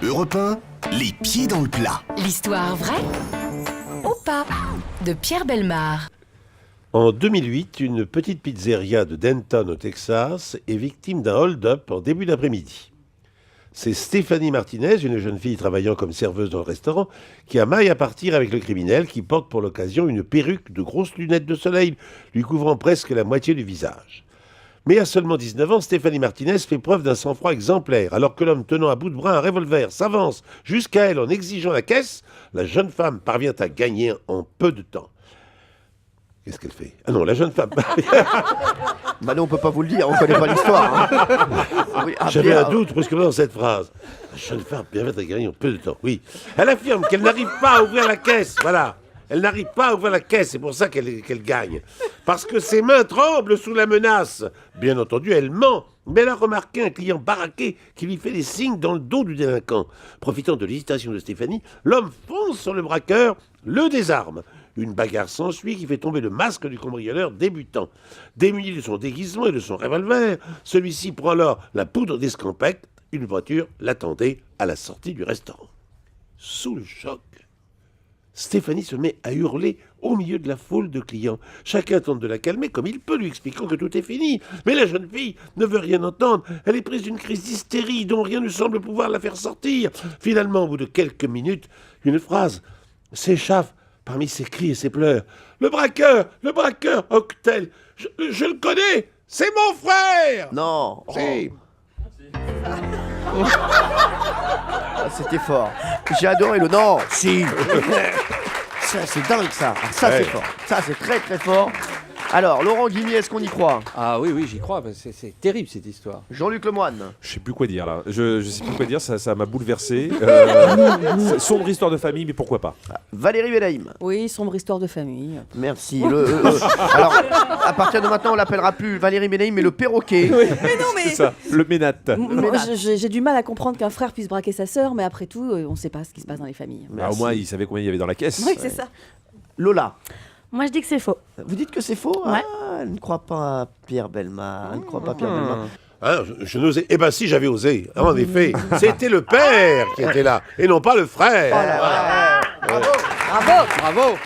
Europe 1, les pieds dans le plat. L'histoire vraie ou pas de Pierre Bellemare. En 2008, une petite pizzeria de Denton au Texas est victime d'un hold-up en début d'après-midi. C'est Stéphanie Martinez, une jeune fille travaillant comme serveuse dans le restaurant, qui a maille à partir avec le criminel qui porte pour l'occasion une perruque de grosses lunettes de soleil lui couvrant presque la moitié du visage. Mais à seulement 19 ans, Stéphanie Martinez fait preuve d'un sang-froid exemplaire. Alors que l'homme tenant à bout de bras un revolver s'avance jusqu'à elle en exigeant la caisse, la jeune femme parvient à gagner en peu de temps. Qu'est-ce qu'elle fait? Ah non, la jeune femme... Bah non, on peut pas vous le dire, on connaît pas l'histoire. Hein. Oui, J'avais Pierre, un doute brusquement dans cette phrase. La jeune femme parvient à gagner en peu de temps, oui. Elle affirme qu'elle n'arrive pas à ouvrir la caisse, voilà. Elle n'arrive pas à ouvrir la caisse, c'est pour ça qu'elle gagne. Parce que ses mains tremblent sous la menace. Bien entendu, elle ment, mais elle a remarqué un client baraqué qui lui fait des signes dans le dos du délinquant. Profitant de l'hésitation de Stéphanie, l'homme fonce sur le braqueur, le désarme. Une bagarre s'ensuit qui fait tomber le masque du cambrioleur débutant. Démuni de son déguisement et de son revolver, celui-ci prend alors la poudre d'escampette. Une voiture l'attendait à la sortie du restaurant. Sous le choc, Stéphanie se met à hurler au milieu de la foule de clients. Chacun tente de la calmer comme il peut, lui expliquant que tout est fini. Mais la jeune fille ne veut rien entendre. Elle est prise d'une crise d'hystérie dont rien ne semble pouvoir la faire sortir. Finalement, au bout de quelques minutes, une phrase s'échappe parmi ses cris et ses pleurs. Le braqueur, octelle, je le connais, c'est mon frère. Non. Si. Ah, c'était fort. J'ai adoré le non. Si. Ça, c'est dingue ça. Ah, ça, Ouais. c'est fort. Ça, c'est très très fort. Alors, Laurent Guimier, est-ce qu'on y croit? Ah oui, j'y crois. C'est terrible cette histoire. Jean-Luc Lemoine. Je sais plus quoi dire là. Je sais plus quoi dire, ça m'a bouleversé. Sombre histoire de famille, mais pourquoi pas. Valérie Bellaïm. Oui, sombre histoire de famille. Merci. Alors, à partir de maintenant, on l'appellera plus Valérie Bellaïm, mais le perroquet. Mais non, C'est ça, le ménate. Moi, j'ai du mal à comprendre qu'un frère puisse braquer sa sœur, mais après tout, on ne sait pas ce qui se passe dans les familles. Bah, au moins, il savait combien il y avait dans la caisse. Oui, c'est ça. Lola. Moi, je dis que c'est faux. Vous dites que c'est faux? Ouais. Ah, elle ne croit pas à Pierre Bellemare. Elle ne croit pas à Pierre Bellemare. Hein, je n'osais. Eh ben si, j'avais osé. En effet, c'était le père qui était là, et non pas le frère. Oh là là. Bravo. Bravo.